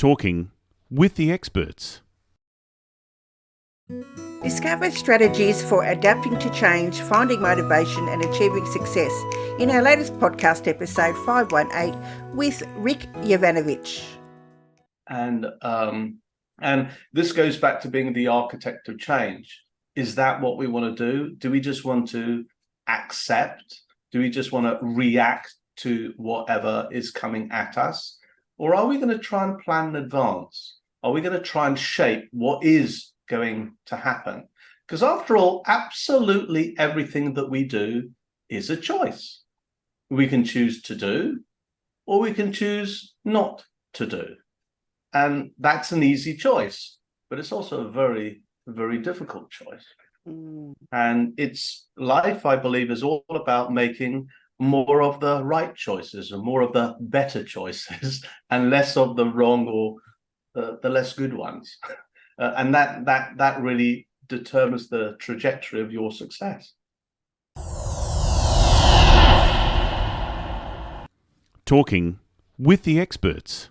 Talking with the experts. Discover strategies for adapting to change, finding motivation and achieving success in our latest podcast episode 518 with Rick Yvanovich. And this goes back to being the architect of change. Is that what we want to do? Do we just want to accept? Do we just want to react to whatever is coming at us? Or are we going to try and plan in advance? Are we going to try and shape what is going to happen? Because after all, absolutely everything that we do is a choice. We can choose to do, or we can choose not to do. And that's an easy choice, but it's also a very, very difficult choice. And it's life, I believe, is all about making more of the right choices and more of the better choices and less of the wrong or the less good ones. And that really determines the trajectory of your success. Talking with the experts.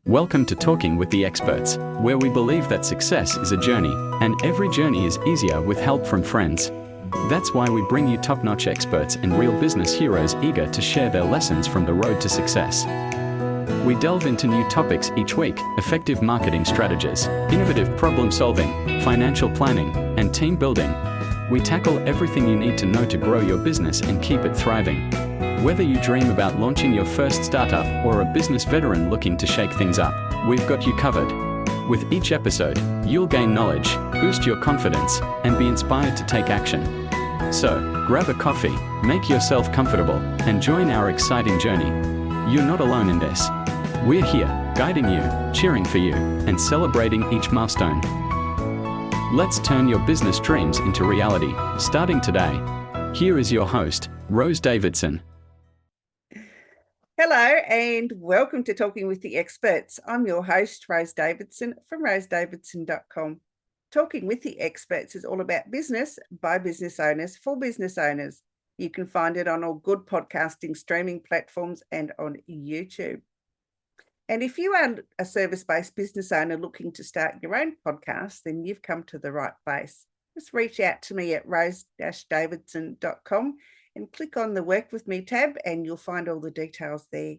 Welcome to Talking with the Experts, where we believe that success is a journey, and every journey is easier with help from friends. That's why we bring you top-notch experts and real business heroes eager to share their lessons from the road to success. We delve into new topics each week: effective marketing strategies, innovative problem-solving, financial planning, and team building. We tackle everything you need to know to grow your business and keep it thriving. Whether you dream about launching your first startup or a business veteran looking to shake things up, we've got you covered. With each episode, you'll gain knowledge, boost your confidence, and be inspired to take action. So, grab a coffee, make yourself comfortable, and join our exciting journey. You're not alone in this. We're here, guiding you, cheering for you, and celebrating each milestone. Let's turn your business dreams into reality, starting today. Here is your host, Rose Davidson. Hello and welcome to Talking with the Experts. I'm your host, Rose Davidson from rosedavidson.com. Talking with the Experts is all about business by business owners for business owners. You can find it on all good podcasting streaming platforms and on YouTube. And if you are a service-based business owner looking to start your own podcast, then you've come to the right place. Just reach out to me at rose-davidson.com and click on the Work With Me tab and you'll find all the details there.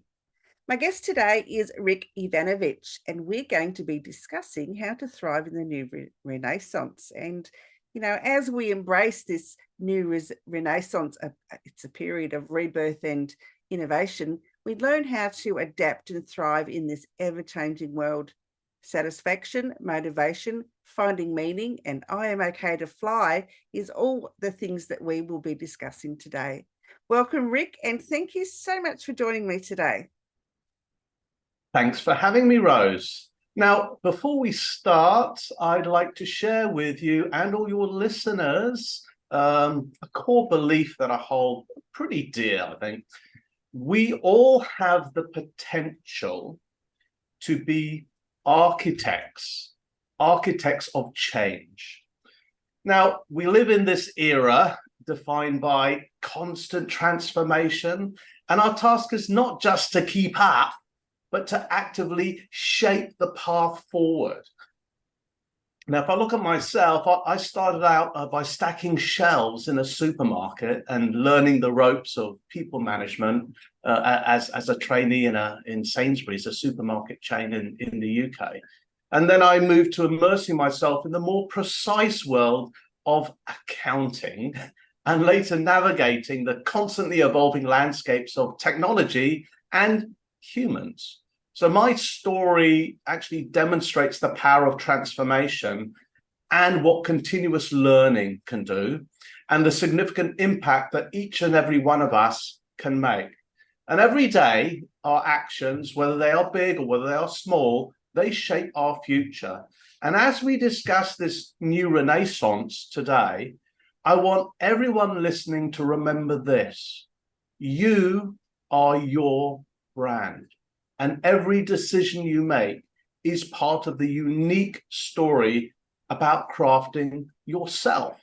My guest today is Rick Yvanovich, and we're going to be discussing how to thrive in the new renaissance. And, you know, as we embrace this new renaissance, it's a period of rebirth and innovation, we learn how to adapt and thrive in this ever-changing world. Satisfaction, motivation, finding meaning, and I am okay to fly is all the things that we will be discussing today. Welcome, Rick, and thank you so much for joining me today. Thanks for having me, Rose. Now, before we start, I'd like to share with you and all your listeners a core belief that I hold pretty dear, I think. We all have the potential to be architects of change. Now, we live in this era defined by constant transformation, and our task is not just to keep up, but to actively shape the path forward. Now, if I look at myself, I started out by stacking shelves in a supermarket and learning the ropes of people management as a trainee in Sainsbury's, a supermarket chain in the UK. And then I moved to immersing myself in the more precise world of accounting and later navigating the constantly evolving landscapes of technology and humans. So my story actually demonstrates the power of transformation and what continuous learning can do, and the significant impact that each and every one of us can make. And every day, our actions, whether they are big or whether they are small, they shape our future. And as we discuss this new renaissance today, I want everyone listening to remember this: you are your brand. And every decision you make is part of the unique story about crafting yourself.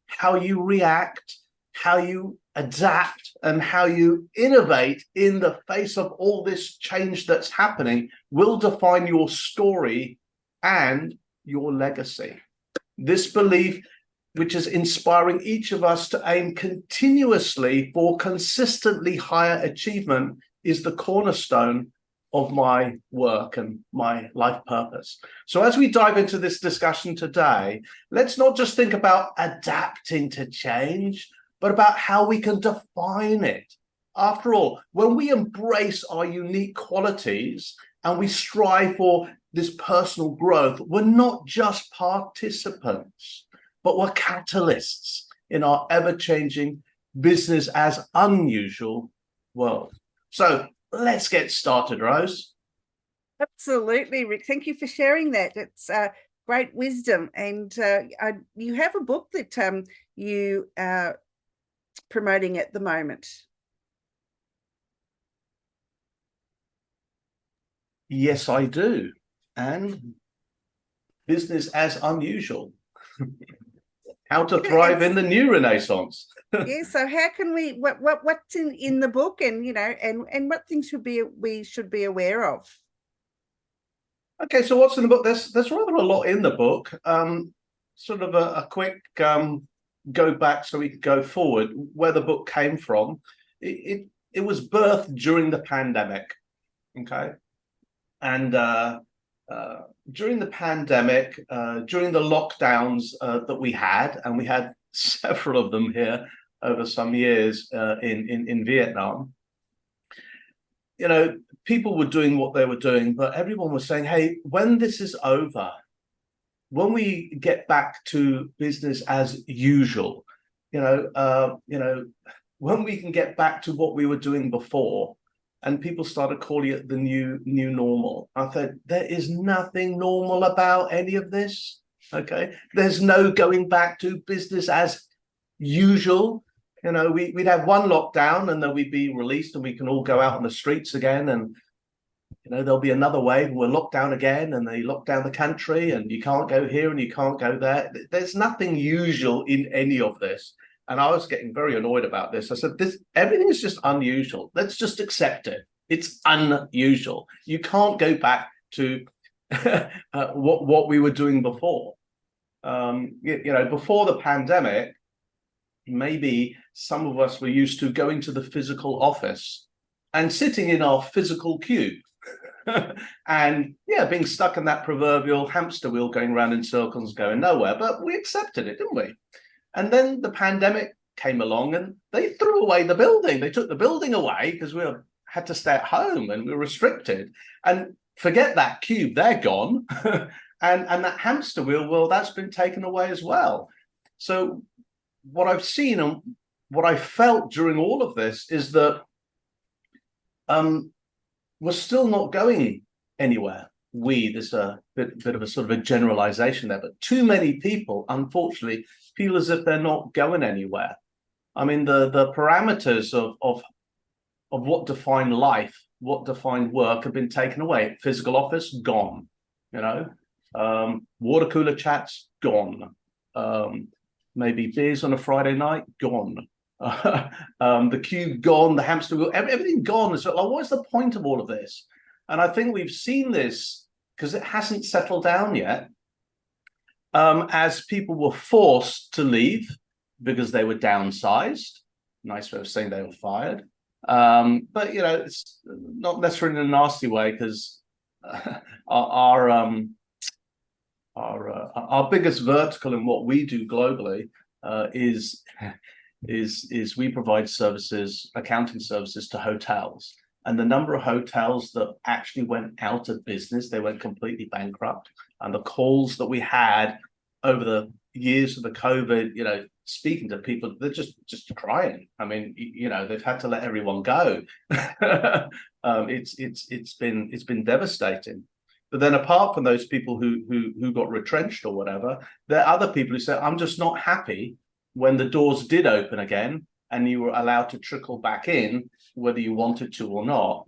How you react, how you adapt and how you innovate in the face of all this change that's happening will define your story and your legacy. This belief, which is inspiring each of us to aim continuously for consistently higher achievement, is the cornerstone of my work and my life purpose. So as we dive into this discussion today, let's not just think about adapting to change, but about how we can define it. After all, when we embrace our unique qualities and we strive for this personal growth, we're not just participants, but we're catalysts in our ever-changing business as unusual world. So let's get started, Rose. Absolutely, Rick. Thank you for sharing that. It's great wisdom. And you have a book that you are promoting at the moment. Yes, I do. And business as unusual. How to thrive in the new Renaissance. Yeah, so how can we what's in the book, and and what things we should be aware of? Okay, so what's in the book? There's rather a lot in the book. Sort of a quick go back so we can go forward where the book came from. It was birthed during the pandemic. Okay. And during the pandemic, during the lockdowns that we had, and we had several of them here over some years in Vietnam, people were doing what they were doing, but everyone was saying, hey, when this is over, when we get back to business as usual, when we can get back to what we were doing before, and people started calling it the new normal. I thought, there is nothing normal about any of this. Okay, there's no going back to business as usual. We'd have one lockdown and then we'd be released and we can all go out on the streets again, and there'll be another wave and we'll lock down again, and they lock down the country and you can't go here and you can't go there. There's nothing usual in any of this. And I was getting very annoyed about this. I said, everything is just unusual. Let's just accept it. It's unusual. You can't go back to what we were doing before. Before the pandemic, maybe some of us were used to going to the physical office and sitting in our physical cube and being stuck in that proverbial hamster wheel going around in circles, going nowhere. But we accepted it, didn't we? And then the pandemic came along and they threw away the building. They took the building away because we had to stay at home and we were restricted. And forget that cube, they're gone. and that hamster wheel, well, that's been taken away as well. So what I've seen and what I felt during all of this is that we're still not going anywhere. There's a bit of a sort of a generalization there, but too many people, unfortunately, feel as if they're not going anywhere. I mean, the parameters of what define life, what define work, have been taken away. Physical office, gone. Water cooler chats, gone. Maybe beers on a Friday night, gone. The cube, gone. The hamster wheel, everything gone. So, what is the point of all of this? And I think we've seen this because it hasn't settled down yet. As people were forced to leave because they were downsized. Nice way of saying they were fired. But it's not necessarily in a nasty way, because our biggest vertical in what we do globally is we provide services, accounting services, to hotels. And the number of hotels that actually went out of business, they went completely bankrupt. And the calls that we had over the years of the COVID, speaking to people, they're just crying. I mean, they've had to let everyone go. It's been devastating. But then, apart from those people who got retrenched or whatever, there are other people who say, I'm just not happy when the doors did open again and you were allowed to trickle back in, whether you wanted to or not.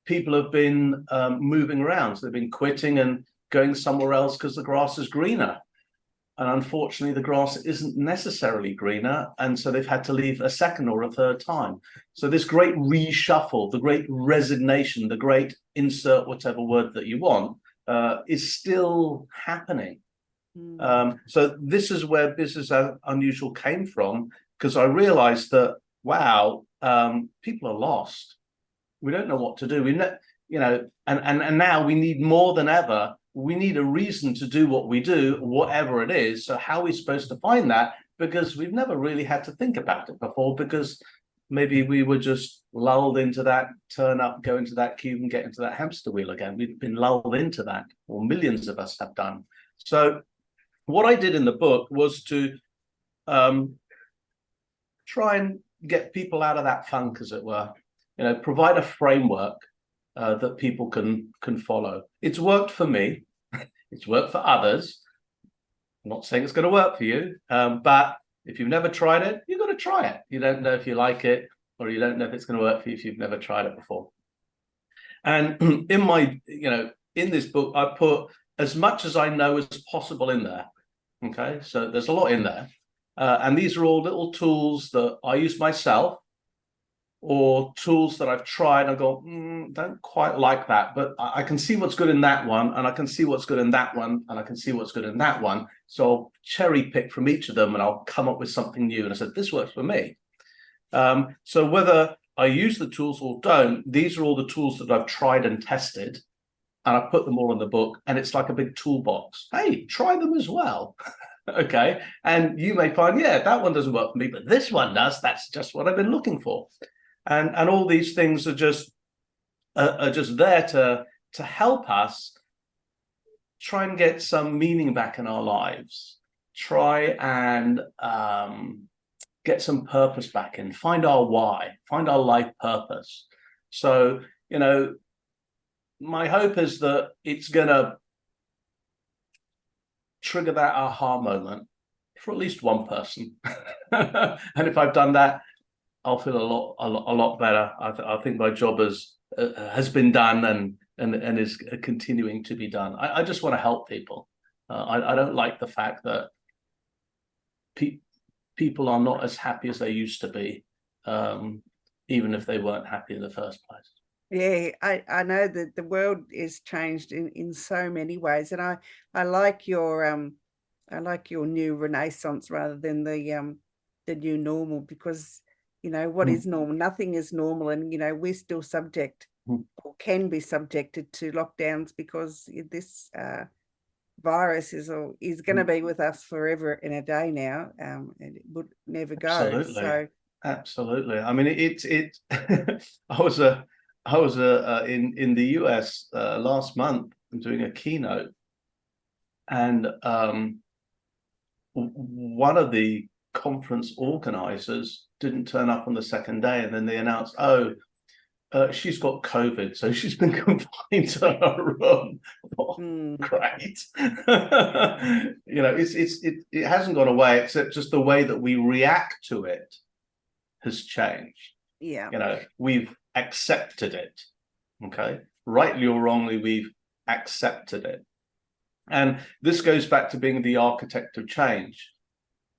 People have been moving around. So they've been quitting and going somewhere else because the grass is greener. And unfortunately, the grass isn't necessarily greener. And so they've had to leave a second or a third time. So this great reshuffle, the great resignation, the great insert whatever word that you want, is still happening. So this is where Business as Unusual came from, because I realized that, wow, people are lost. We don't know what to do. And now we need more than ever. We need a reason to do what we do, whatever it is. So how are we supposed to find that? Because we've never really had to think about it before, because maybe we were just lulled into that, turn up, go into that cube and get into that hamster wheel again. We've been lulled into that, or millions of us have done. So what I did in the book was to try and get people out of that funk, as it were, provide a framework that people can follow. It's worked for me. It's worked for others. I'm not saying it's going to work for you, but if you've never tried it, you've got to try it. You don't know if you like it, or you don't know if it's going to work for you if you've never tried it before. And in this book, I put as much as I know as possible in there. Okay, so there's a lot in there. And these are all little tools that I use myself, or tools that I've tried. I go, don't quite like that, but I can see what's good in that one, and I can see what's good in that one, and I can see what's good in that one. So I'll cherry pick from each of them, and I'll come up with something new. And I said, this works for me. So whether I use the tools or don't, these are all the tools that I've tried and tested, and I put them all in the book, and it's like a big toolbox. Hey, try them as well. Okay, and you may find, yeah, that one doesn't work for me, but this one does. That's just what I've been looking for. And all these things are just there to help us try and get some meaning back in our lives, try and get some purpose back in, find our why, find our life purpose. So, my hope is that it's going to trigger that aha moment for at least one person. And if I've done that, I'll feel a lot better. I think my job has been done and is continuing to be done. I just want to help people. I don't like the fact that people are not as happy as they used to be, even if they weren't happy in the first place. Yeah, I know that the world is changed in so many ways, and I like your new renaissance rather than the new normal, because what is normal? Nothing is normal, and we're still subject or can be subjected to lockdowns, because this virus is going to be with us forever and a day now, and it would never go. Absolutely. So absolutely. I mean, I was in the US last month doing a keynote, and one of the conference organizers didn't turn up on the second day, and then they announced, she's got COVID, so she's been confined to her room. Great. It hasn't gone away, except just the way that we react to it has changed. Yeah. We've accepted it. Okay, rightly or wrongly, we've accepted it. And this goes back to being the architect of change.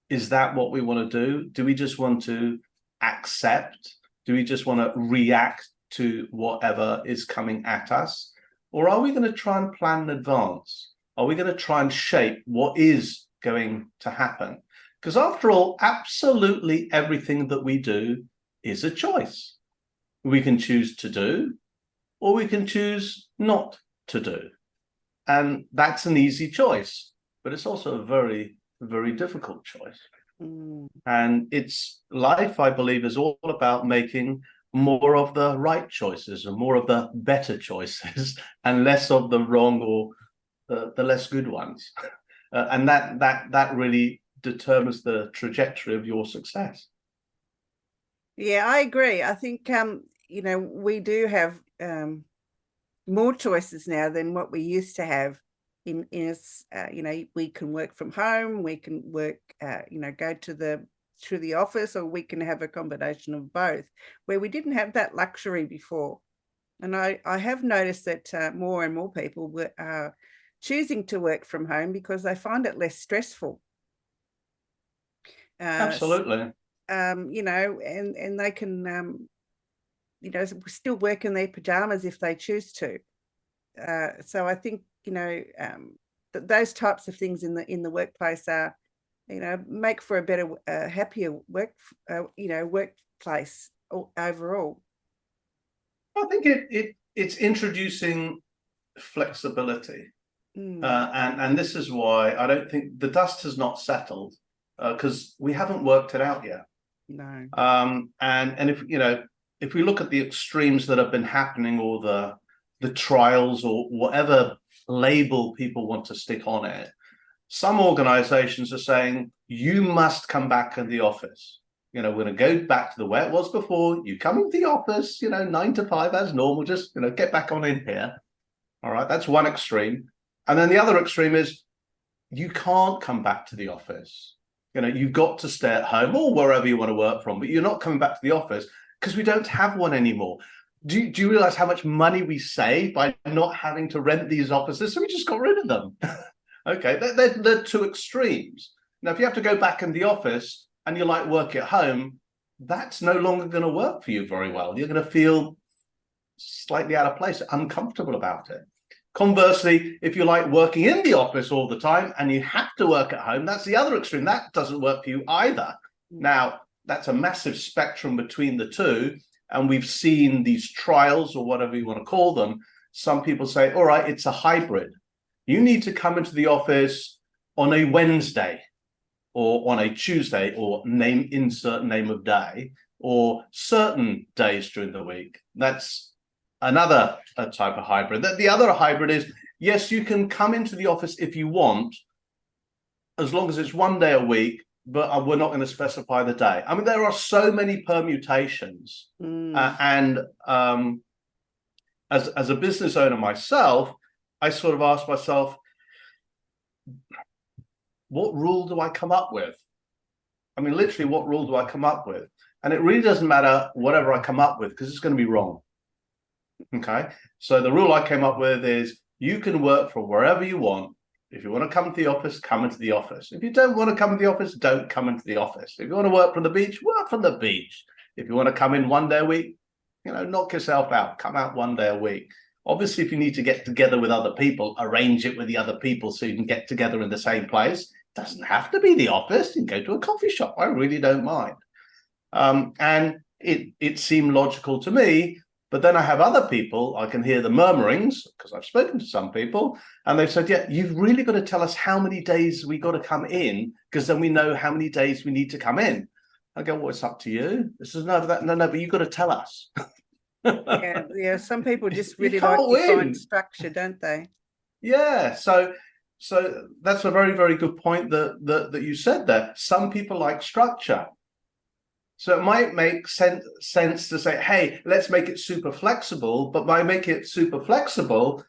Is that what we want to do? Do we just want to accept? Do we just want to react to whatever is coming at us? Or are we going to try and plan in advance? Are we going to try and shape what is going to happen? Because after all, absolutely everything that we do is a choice. We can choose to do, or we can choose not to do. And that's an easy choice, but it's also a very, very difficult choice. And it's life, I believe, is all about making more of the right choices and more of the better choices and less of the wrong or the less good ones. And that really determines the trajectory of your success. Yeah, I agree. I think we do have more choices now than what we used to have. We can work from home, we can work, go to the office, or we can have a combination of both, where we didn't have that luxury before. And I have noticed that more and more people are choosing to work from home because they find it less stressful. Absolutely. And they can, still work in their pajamas if they choose to. So I think, those types of things in the workplace are, make for a better, happier workplace overall. I think it's introducing flexibility. And this is why I don't think the dust has not settled, because we haven't worked it out yet. No. And if we look at the extremes that have been happening, or the trials, or whatever label people want to stick on it, some organizations are saying you must come back in the office. We're going to go back to the way it was before. You come into the office, 9 to 5 as normal, just get back on in here. All right, that's one extreme. And then the other extreme is you can't come back to the office. You've got to stay at home or wherever you want to work from, but you're not coming back to the office because we don't have one anymore. Do you realize how much money we save by not having to rent these offices? So we just got rid of them. Okay, they're two extremes. Now, if you have to go back in the office and you like work at home, that's no longer going to work for you very well. You're going to feel slightly out of place, uncomfortable about it. Conversely, if you like working in the office all the time and you have to work at home, that's the other extreme. That doesn't work for you either. Now, that's a massive spectrum between the two. And we've seen these trials, or whatever you want to call them. Some people say, all right, it's a hybrid. You need to come into the office on a Wednesday or on a Tuesday, or insert name of day, or certain days during the week. That's another type of hybrid. The other hybrid is, yes, you can come into the office if you want, as long as it's one day a week, but we're not going to specify the day. I mean, there are so many permutations. And as a business owner myself, I sort of ask myself, what rule do I come up with? I mean, literally, what rule do I come up with? And it really doesn't matter whatever I come up with, because it's going to be wrong. Okay, so the rule I came up with is you can work from wherever you want. If you want to come to the office, come into the office. If you don't want to come to the office, don't come into the office. If you want to work from the beach, work from the beach. If you want to come in one day a week, knock yourself out. Come out one day a week. Obviously, if you need to get together with other people, arrange it with the other people so you can get together in the same place. It doesn't have to be the office. You can go to a coffee shop. I really don't mind. And it seemed logical to me. But then I have other people, I can hear the murmurings, because I've spoken to some people, and they've said, yeah, you've really got to tell us how many days we got to come in, because then we know how many days we need to come in. I go, well, it's up to you. This is no, but you've got to tell us. Yeah. Some people just really like to find structure, don't they? Yeah. So that's a very, very good point that you said there. Some people like structure. So it might make sense to say, hey, let's make it super flexible. But by making it super flexible,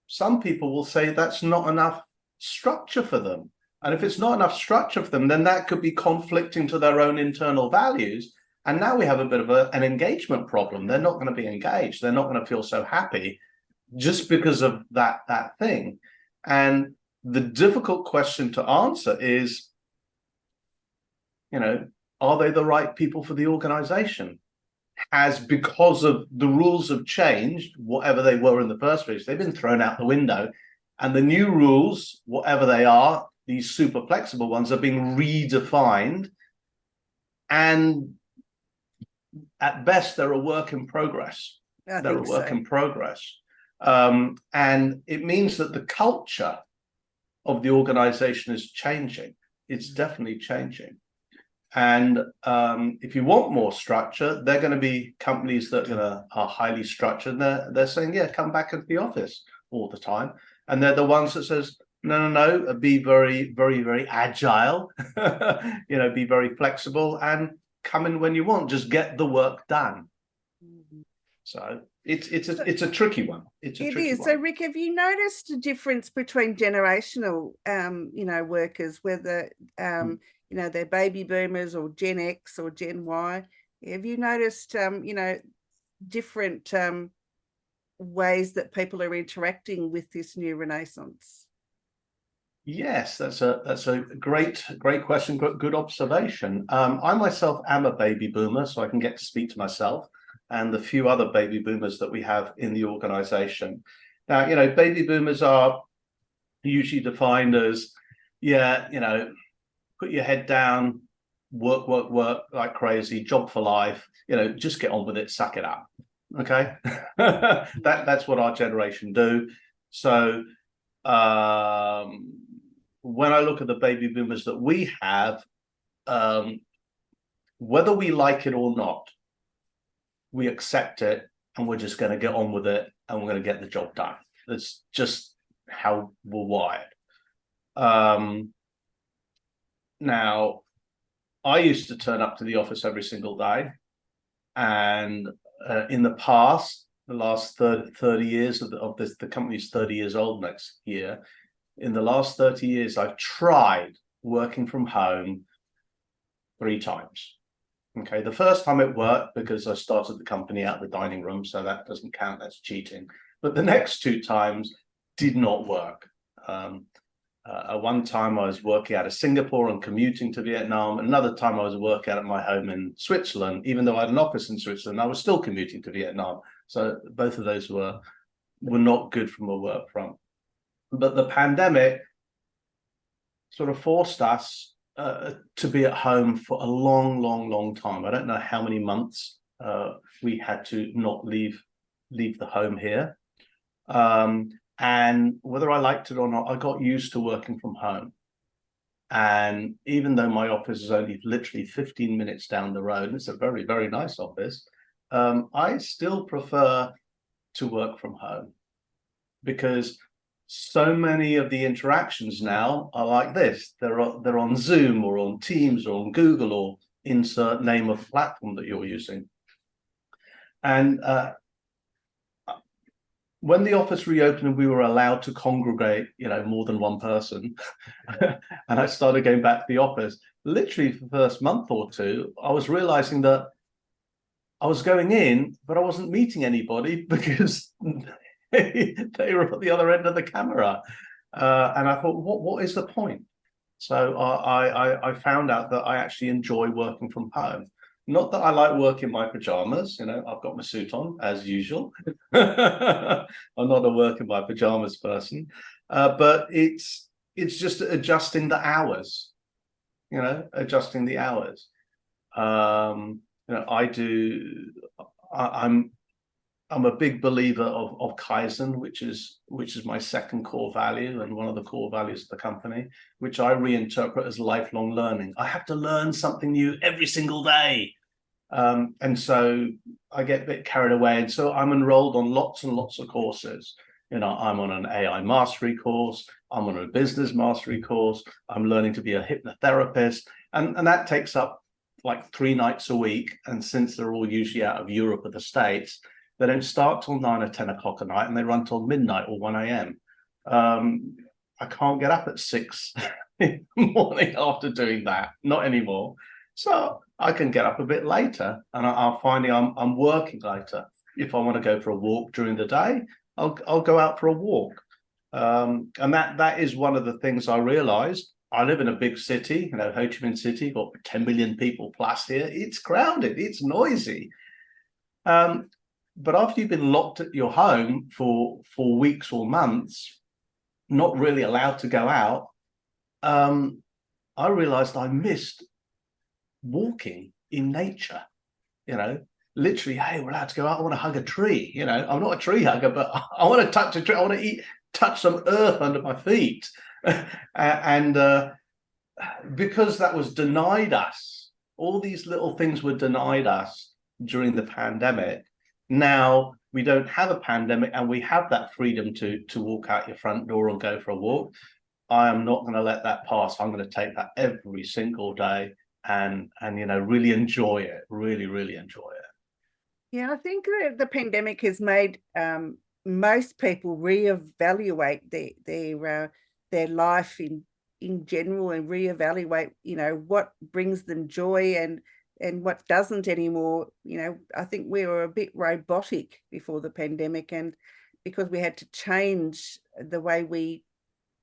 some people will say that's not enough structure for them. And if it's not enough structure for them, then that could be conflicting to their own internal values. And now we have a bit of an engagement problem. They're not going to be engaged. They're not going to feel so happy just because of that thing. And the difficult question to answer is, are they the right people for the organization? Because of the rules have changed, whatever they were in the first place, they've been thrown out the window. And the new rules, whatever they are, these super flexible ones, are being redefined. And at best, they're a work in progress. They're a work in progress. And it means that the culture of the organization is changing. It's definitely changing. And if you want more structure, they're going to be companies that are highly structured. And they're saying, yeah, come back into the office all the time. And they're the ones that says, no, be very, very, very agile, be very flexible and come in when you want. Just get the work done. So it's a tricky one. It is. So, Rick, have you noticed a difference between generational, workers, whether they're baby boomers or Gen X or Gen Y? Have you noticed, different ways that people are interacting with this new renaissance? Yes, that's a great question. Good observation. I myself am a baby boomer, so I can get to speak to myself and the few other baby boomers that we have in the organization. Now, baby boomers are usually defined as, put your head down, work like crazy, job for life, just get on with it, suck it up. Okay. That's what our generation do. So when I look at the baby boomers that we have, whether we like it or not, we accept it and we're just going to get on with it and we're going to get the job done. That's just how we're wired. Now, I used to turn up to the office every single day, and in the past, the last 30 years of this, the company's 30 years old next year. In the last 30 years, I've tried working from home 3 times. Okay, the first time it worked because I started the company out of the dining room, so that doesn't count, that's cheating. But the next 2 times did not work. At one time I was working out of Singapore and commuting to Vietnam. Another time I was working out at my home in Switzerland. Even though I had an office in Switzerland, I was still commuting to Vietnam. So both of those were not good from a work front. But the pandemic sort of forced us to be at home for a long time. I don't know how many months we had to not leave the home here. And whether I liked it or not, I got used to working from home. And even though my office is only literally 15 minutes down the road, and it's a very, very nice office, I still prefer to work from home because so many of the interactions now are like this. They're on Zoom or on Teams or on Google or insert name of platform that you're using. And when the office reopened and we were allowed to congregate, more than one person, and I started going back to the office, literally for the first month or 2, I was realizing that I was going in, but I wasn't meeting anybody because they were at the other end of the camera. And I thought, what is the point? So I found out that I actually enjoy working from home. Not that I like working in my pajamas, I've got my suit on as usual. I'm not a work in my pajamas person, but it's just adjusting the hours, adjusting the hours. I'm a big believer of Kaizen, which is my second core value and one of the core values of the company, which I reinterpret as lifelong learning. I have to learn something new every single day. And so I get a bit carried away. And so I'm enrolled on lots and lots of courses. I'm on an AI mastery course. I'm on a business mastery course. I'm learning to be a hypnotherapist. And that takes up like 3 nights a week. And since they're all usually out of Europe or the States, they don't start till 9 or 10 o'clock at night and they run till midnight or 1 a.m. I can't get up at 6 in the morning after doing that, not anymore. So I can get up a bit later and I'm finding I'm working later. If I want to go for a walk during the day, I'll go out for a walk. And that is one of the things I realized. I live in a big city, Ho Chi Minh City, got 10 million people plus here. It's crowded, it's noisy. But after you've been locked at your home for weeks or months, not really allowed to go out, I realized I missed walking in nature. Literally, hey, we're allowed to go out. I want to hug a tree. I'm not a tree hugger, but I want to touch a tree. I want to touch some earth under my feet. And because that was denied us, all these little things were denied us during the pandemic. Now we don't have a pandemic and we have that freedom to walk out your front door and go for a walk. I am not going to let that pass. I'm going to take that every single day and really enjoy it, really enjoy it. Yeah, I think that the pandemic has made most people reevaluate their life in general and reevaluate, what brings them joy and what doesn't anymore. I think we were a bit robotic before the pandemic, and because we had to change the way we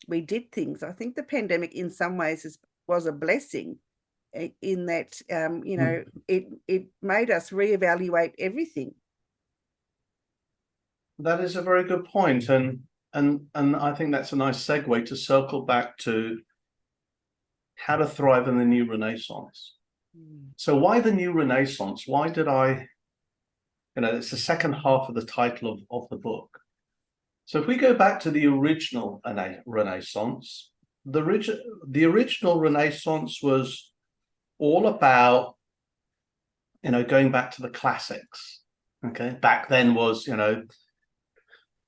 we did things. I think the pandemic in some ways was a blessing in that, you know, it made us reevaluate everything. That is a very good point, and I think that's a nice segue to circle back to how to thrive in the new Renaissance. So why the new Renaissance? Why did I, you know, it's the second half of the title of the book. So if we go back to the original Renaissance, the original Renaissance was all about, you know, going back to the classics. Okay, back then was, you know,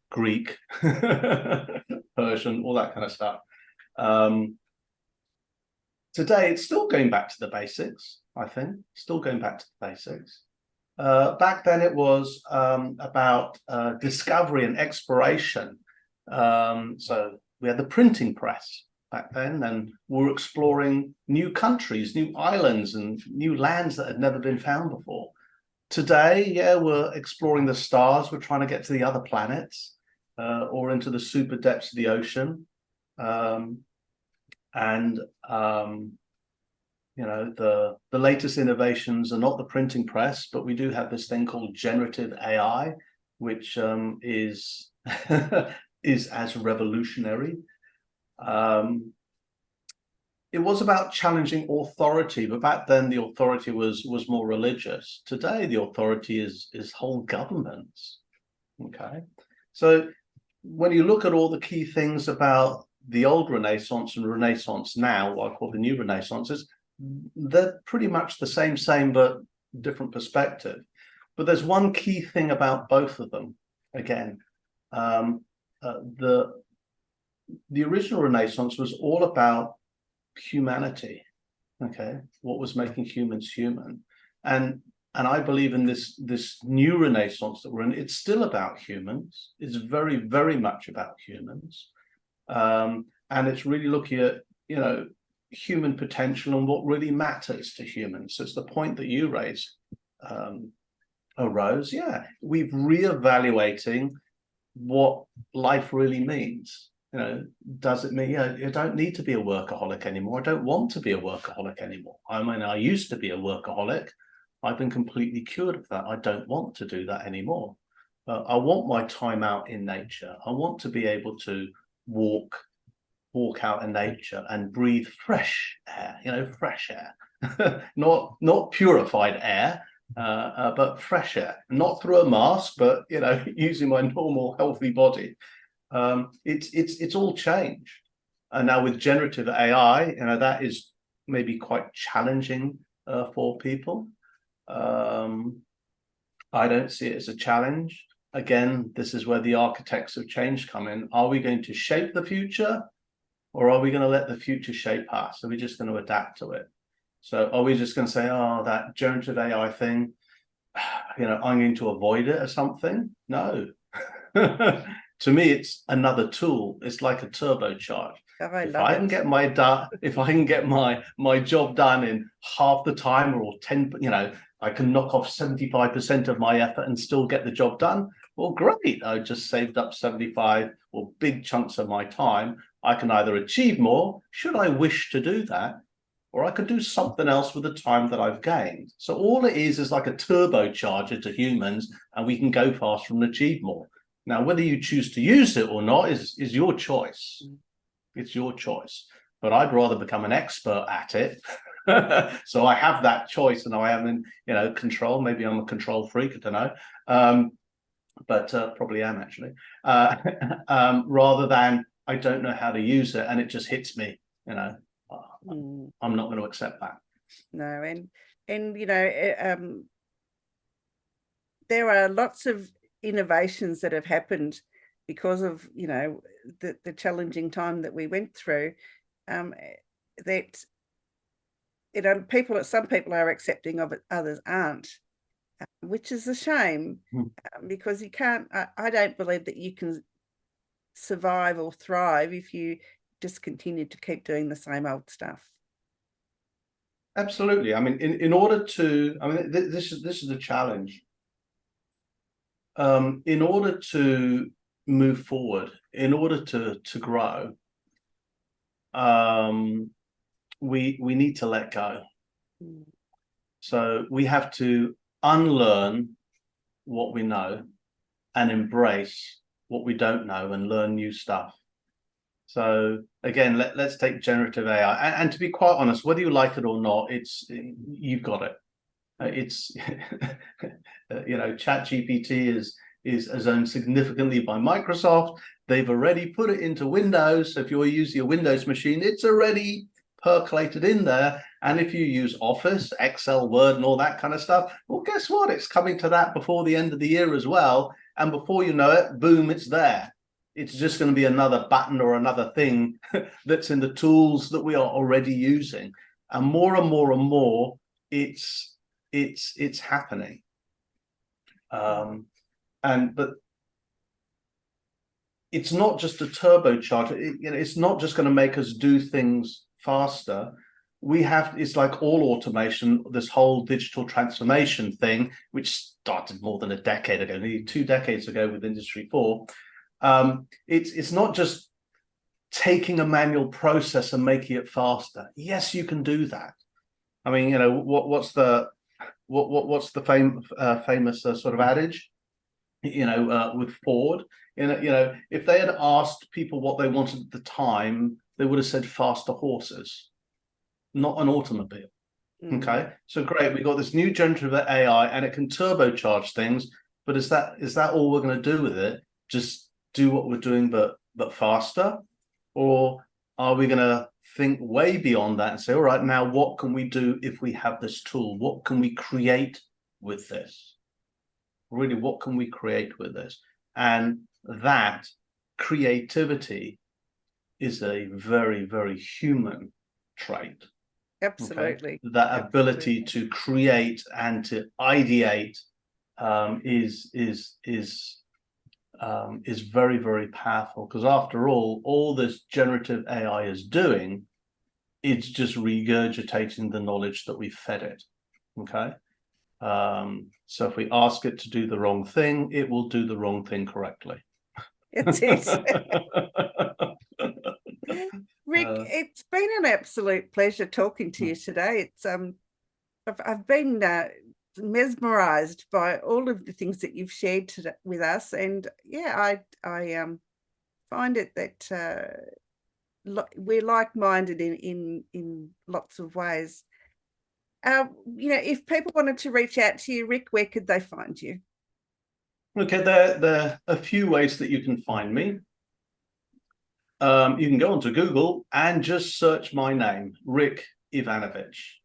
Greek, Persian, all that kind of stuff. Today, it's still going back to the basics, I think, still going back to the basics. Back then, it was about discovery and exploration. So we had the printing press back then, and we were exploring new countries, new islands, and new lands that had never been found before. Today, yeah, we're exploring the stars. We're trying to get to the other planets. Or into the super depths of the ocean, you know, the latest innovations are not the printing press, but we do have this thing called generative AI, which is is as revolutionary. It was about challenging authority, but back then the authority was more religious. Today the authority is whole governments. Okay, so when you look at all the key things about the old Renaissance and Renaissance now, what I call the new Renaissances, they're pretty much the same, but different perspective. But there's one key thing about both of them. Again, the original Renaissance was all about humanity. Okay, what was making humans human, and I believe in this new Renaissance that we're in. It's still about humans. It's very, very much about humans, and it's really looking at, you know, human potential and what really matters to humans. So it's the point that you raised, Rose. Yeah, we've reevaluating what life really means. You know, does it mean, you know, you don't need to be a workaholic anymore? I don't want to be a workaholic anymore. I mean, I used to be a workaholic. I've been completely cured of that. I don't want to do that anymore. I want my time out in nature. I want to be able to walk out in nature and breathe fresh air, you know, fresh air, not purified air, but fresh air, not through a mask, but, you know, using my normal healthy body. It's all changed. And now with generative AI, you know, that is maybe quite challenging for people. I don't see it as a challenge. Again, this is where the architects of change come in. Are we going to shape the future, or are we going to let the future shape us? Are we just going to adapt to it? So are we just going to say, oh, that generative AI thing, you know, I'm going to avoid it or something? No. To me, it's another tool. It's like a turbocharge. If I can get my job done in half the time, or 10, you know, I can knock off 75% of my effort and still get the job done. Well, great. I just saved up 75 or big chunks of my time. I can either achieve more, should I wish to do that, or I could do something else with the time that I've gained. So all it is like a turbocharger to humans, and we can go faster and achieve more. Now, whether you choose to use it or not is your choice. It's your choice. But I'd rather become an expert at it. So I have that choice, and I am in, you know, control. Maybe I'm a control freak, I don't know. But probably am, actually. Rather than I don't know how to use it and it just hits me, you know. I'm not going to accept that. No, and you know, there are lots of innovations that have happened because of, you know, the challenging time that we went through. That, you know, some people are accepting of it, others aren't, which is a shame, because you can't. I don't believe that you can survive or thrive if you just continue to keep doing the same old stuff. Absolutely. I mean, in order to, I mean, this is a challenge. In order to move forward, in order to grow, we need to let go. Mm. So we have to unlearn what we know and embrace what we don't know and learn new stuff. So again, let's take generative AI. And to be quite honest, whether you like it or not, you've got it. It's ChatGPT is owned significantly by Microsoft. They've already put it into Windows. So if you're using a Windows machine, it's already percolated in there. And if you use Office, Excel, Word, and all that kind of stuff, well, guess what? It's coming to that before the end of the year as well. And before you know it, boom, it's there. It's just going to be another button or another thing that's in the tools that we are already using. And more and more and more, it's happening. But it's not just a turbocharger. It's not just going to make us do things faster. It's like all automation, this whole digital transformation thing, which started more than a decade ago, nearly 2 decades ago with Industry 4. It's not just taking a manual process and making it faster. Yes, you can do that. I mean, what's the famous sort of adage? With Ford, if they had asked people what they wanted at the time, they would have said faster horses, not an automobile. Okay, so great, we got this new generative AI and it can turbocharge things, but is that all we're going to do with it? Just do what we're doing but faster? Or are we going to think way beyond that and say, all right, now what can we do if we have this tool? What can we create with this? Really, what can we create with this? And that creativity is a very, very human trait. Absolutely. Okay? That ability to create and to ideate is very, very powerful, because after all this generative AI is doing, it's just regurgitating the knowledge that we fed it. Okay. So if we ask it to do the wrong thing, it will do the wrong thing correctly. It's Rick, it's been an absolute pleasure talking to you today. It's I've been mesmerized by all of the things that you've shared today with us, and I find it that we're like-minded in lots of ways. If people wanted to reach out to you, Rick, where could they find you? Okay, there are a few ways that you can find me. You can go onto Google and just search my name, Rick Yvanovich.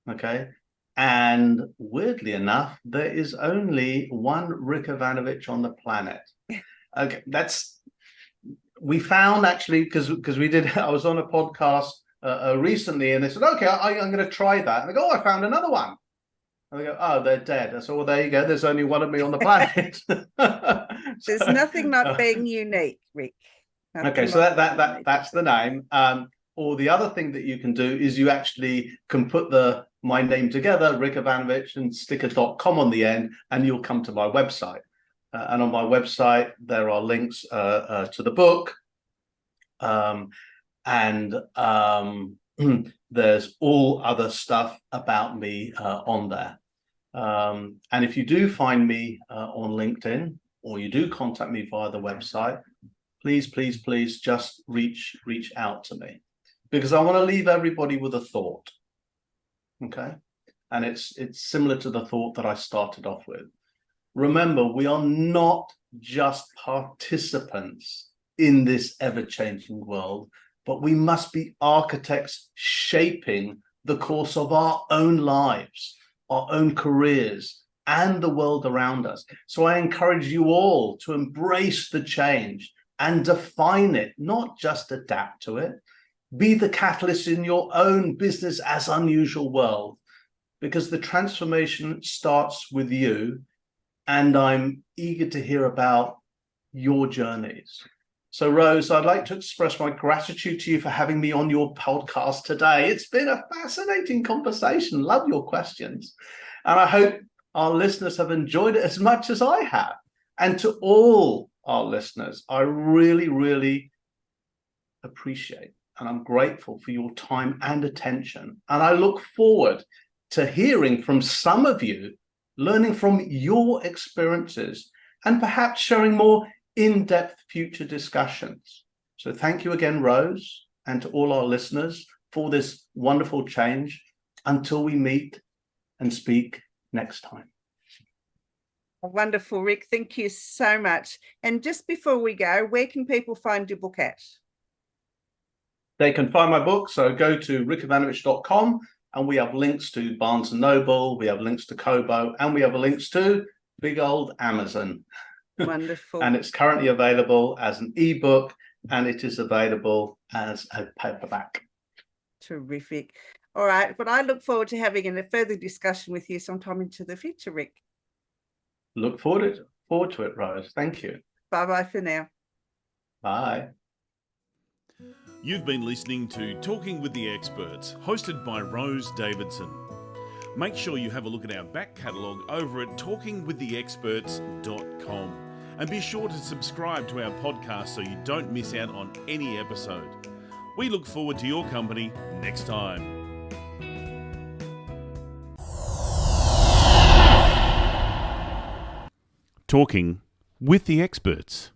Okay, and weirdly enough, there is only one Rick Yvanovich on the planet. Okay, we found actually, because I was on a podcast recently, and they said, okay, I'm going to try that. And they go, oh, I found another one. And they go, oh, they're dead. I said, well, there you go. There's only one of me on the planet. There's nothing like being unique, Rick. Okay, so that's the name. Or the other thing that you can do is you actually can put my name together, Rick Yvanovich, and stick a .com on the end, and you'll come to my website. And on my website, there are links to the book. And there's all other stuff about me on there. And if you do find me on LinkedIn, or you do contact me via the website, please just reach out to me, because I want to leave everybody with a thought. Okay, and it's similar to the thought that I started off with. Remember, we are not just participants in this ever-changing world, but we must be architects shaping the course of our own lives, our own careers, and the world around us. So I encourage you all to embrace the change and define it, not just adapt to it. Be the catalyst in your own business as unusual world, because the transformation starts with you, and I'm eager to hear about your journeys. So, Rose, I'd like to express my gratitude to you for having me on your podcast today. It's been a fascinating conversation. Love your questions. And I hope our listeners have enjoyed it as much as I have. And to all our listeners, I really, really appreciate and I'm grateful for your time and attention. And I look forward to hearing from some of you, learning from your experiences, and perhaps sharing more in-depth future discussions. So thank you again, Rose, and to all our listeners for this wonderful change. Until we meet and speak next time. Wonderful, Rick. Thank you so much. And just before we go, where can people find your book at? They can find my book, so go to rickyvanovich.com, and we have links to Barnes & Noble, we have links to Kobo, and we have links to big old Amazon. Wonderful. And it's currently available as an ebook, and it is available as a paperback. Terrific. All right, but I look forward to having a further discussion with you sometime into the future, Rick. Look forward to it, Rose. Thank you. Bye-bye for now. Bye. You've been listening to Talking with the Experts, hosted by Rose Davidson. Make sure you have a look at our back catalogue over at talkingwiththeexperts.com. And be sure to subscribe to our podcast so you don't miss out on any episode. We look forward to your company next time. Talking with the Experts.